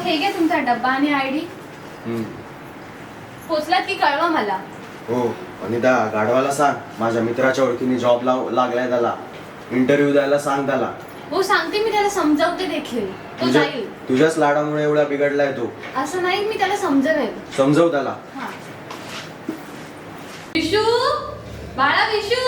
हे घे तुमचा डब्बा आणि आयडी. पोचलात की कळवा मला. हो. आणि त्या गाढवाला सांग माझ्या मित्राच्या ओळखीने जॉब लागलाय, त्याला इंटरव्ह्यू द्यायला सांग त्याला. हो सांगते, मी त्याला समजावते देखील. तो जाईल. तुझ्याच लाडामुळे एवढा बिघडलाय तो. असं नाही, मी त्याला समजवेल. समजव त्याला. विशू, बाळा विशू.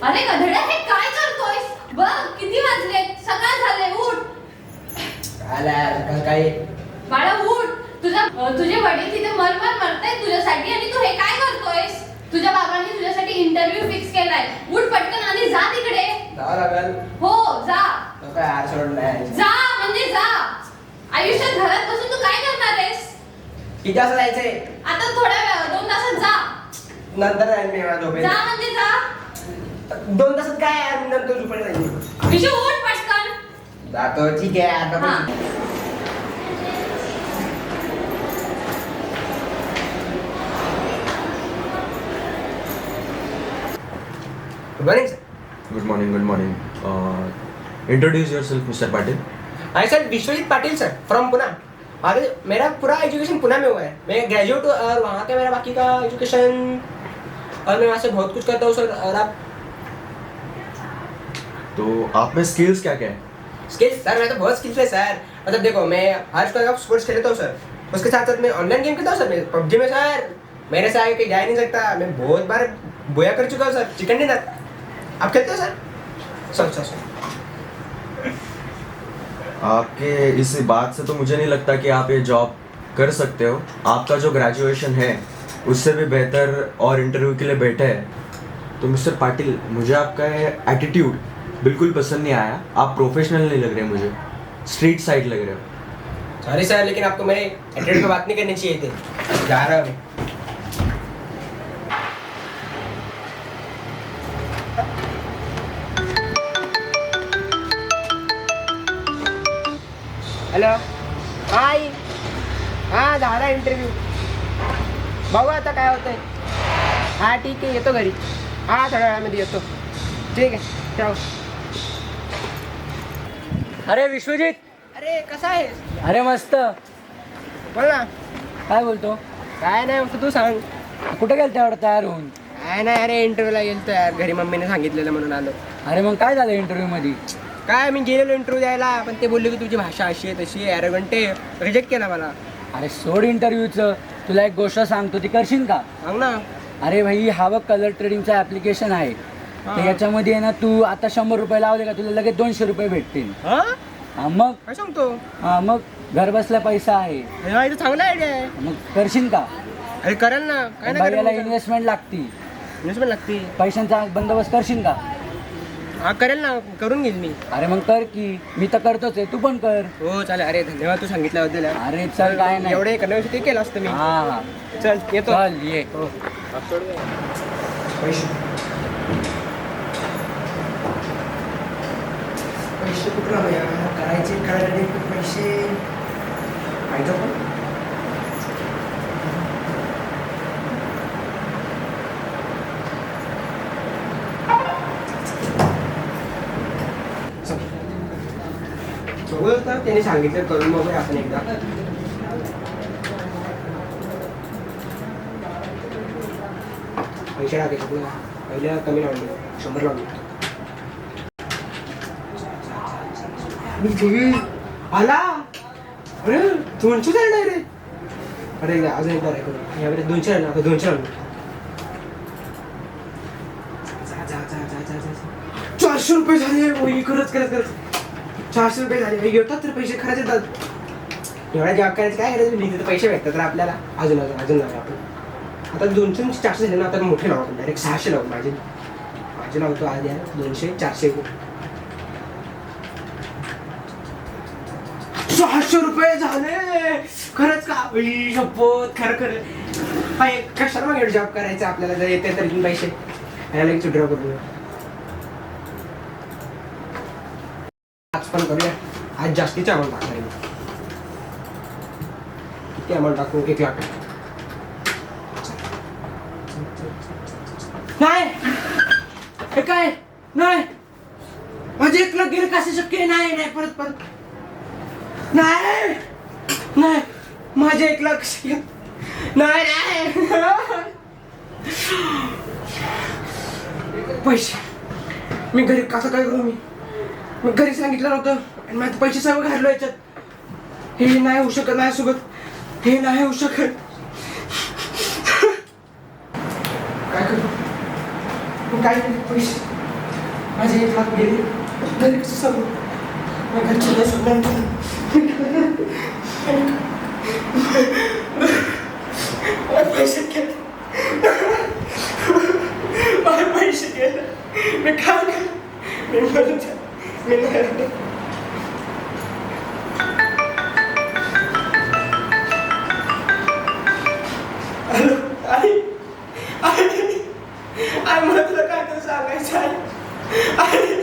अरे गधड्या, हे काय करतोयस? बघ किती वाजले, सकाळ झाले. उठ काय बाळा, उठ. तुझे वडील तिथे मरमर मरतायत तुझ्यासाठी आणि तू हे काय करतोयस? तुझ्या बाबांनी तुझ्यासाठी इंटरव्ह्यू फिक्स केलाय. उठ पटकन आणि जा तिकडे. हो जा. जा म्हणजे जा. आयुष्यात घरात बसून तू काय करणार आहेस? किती वाजता जायचंय? आता थोड्या वेळ 2 तासात जा. नंतर जाईल मी झोपेल. जा म्हणजे जा. 2 तासात काय यार, नंतर झोपेल जाईल. विशू उठ पटकन. जातो. ठीक आहे आता. हा. Good morning. Introduce yourself mister Patil. I sir Vishwajeet Patil sir from Pune. अरे मेरा पूरा एजुकेशन पुणे में हुआ है. मैं ग्रेजुएट हूँ और वहाँ का मेरा बाकी का एजुकेशन, और मैं वहाँ से बहुत कुछ करता हूँ सर. और आप? तो आप में स्किल्स क्या क्या है? स्किल्स सर, मैं तो बहुत स्किल्स है सर. मतलब देखो, मैं हर प्रकार का स्पोर्ट्स खेलता हूँ सर. उसके साथ साथ मैं ऑनलाइन गेम खेलता हूँ सर. मैं पबजी में सर मेरे से आगे कहीं जा ही नहीं सकता. मैं बहुत बार बोया कर चुका हूँ सर. चिकन डिनर आप खेलते हो सर? सर आपके इस बात से तो मुझे नहीं लगता कि आप ये जॉब कर सकते हो. आपका जो ग्रेजुएशन है उससे भी बेहतर और इंटरव्यू के लिए बैठे हैं. तो मिस्टर पाटिल, मुझे आपका एटीट्यूड बिल्कुल पसंद नहीं आया. आप प्रोफेशनल नहीं लग रहे मुझे, स्ट्रीट साइड लग रहे हो. सॉरी सर, लेकिन आपको मेरे एटीट्यूड पे बात नहीं करनी चाहिए थी. जा रहा हूँ. हॅलो. हाय. हां झाला इंटरव्ह्यू. बघू आता काय होतंय. हां ठीक आहे, येतो घरी. हां थोड्या वेळामध्ये येतो. ठीक आहे, ठेव. अरे विश्वजित. अरे कसा आहे? अरे मस्त. बोल ना. काय बोलतो? काय नाही, फक्त तू सांग. कुठे गेलता एवढं तयार होऊन? काय नाही, अरे इंटरव्ह्यूला गेलो यार. घरी मम्मीने सांगितलेलं म्हणून आलो. अरे मग काय झालं इंटरव्ह्यू मध्ये? काय, मी गेलेलो इंटरव्ह्यू द्यायला, पण ते बोलले की तुझी भाषा अशी आहे तशी आहे, ॲरोगंट आहे. रिजेक्ट केला मला. अरे सोड इंटरव्ह्यूचं. तुला एक गोष्ट सांगतो, ती करशील का? सांग ना. अरे भाई, हा बघ कलर ट्रेडिंगचं ॲप्लिकेशन आहे. तर याच्यामध्ये आहे ना, तू आता 100 रुपये लावले का तुला लगेच 200 रुपये भेटतील. हां मग काय सांगतो? मग घर बसल्या पैसा आहे. हे तर चांगला आयडिया आहे. मग करशील का? अरे करेल ना. काय बाई, याला नाही इन्व्हेस्टमेंट लागती. इन्व्हेस्टमेंट लागते. पैशांचा बंदोबस्त करशील का? हा करेल ना, करून घेईल मी. अरे मग कर की. मी तर करतोच आहे, तू पण कर. हो चालेल. अरे धन्यवाद तू सांगितल्याबद्दल. अरे चल, काय नाही. एवढे करण्याविषयी ते केलं असतं मी. हा चल येतो. चल ये. हो. पैसे पैसे कुठला करायचे पैसे पाहिजे पण. बघू तर त्याने सांगितलं करून बघूया आपण एकदा. पैसे टाकायचे आपल्याला. पहिल्या कमी लावले, 100 लावले. आला. अरे 200 झाले रे. अरे अजून एकदा आहे करून. यावेळी 200 आहे ना, 200 लावले. 400 रुपये झाले. ओई खरंच 400 रुपये झाले. येतात तर पैसे खरंच येतात. एवढ्या जॉब करायचं काय करायचं, लिहिते तर पैसे भेटतात तर आपल्याला. अजून लावा आपण. आता 200 400 झाले ना, आता मोठे लावू आपण. डायरेक्ट 600 लावू. माझे लावतो आधी. 200 400 600 रुपये झाले. खरंच का? शपथ खरं. कशाला मग जॉब करायचं आपल्याला, जर येते तर पैसे. याला एक विड्रॉ करूया. आज पण करूया. आज जास्तीची अमाऊंट टाकणार आहे. किती अमाऊंट टाकू? 1 लाख. हे काय नाही माझे 1 लाख गेले कसे शक्य आहे? नाही नाही परत परत नाही नाही माझे 1 लाख कसे गेले? नाही नाही पैसे मी घरी कसं काय करू? मी घरी सांगितलं नव्हतं आणि माझे पैसे सर्व घाललो याच्यात. हे नाही होऊ शकत माझ्यासोबत, हे नाही होऊ शकत. काय करू? काय केलं? पैसे माझे 1 लाख गेले. घरी कसं सांगू? माझ्या घरचे नाही सांगणार. पैसे गेले, माझे पैसे गेले. मी काय करू? मी मरून जाईन. मी नाही. हॅलो आई, आई, आई मला तुला काय तर सांगायचं आहे. आई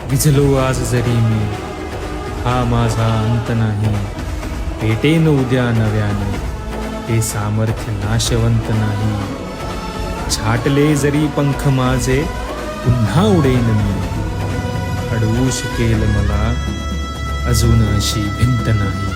भिजलो आज जरी मी, हा माझा अंत नाही. भेटेन उद्या नव्याने, हे सामर्थ्य नाशवंत नाही. छाटले जरी पंख माझे, पुन्हा उडेन मी. अडवू शकेल मला अजून अशी भिंत नाही.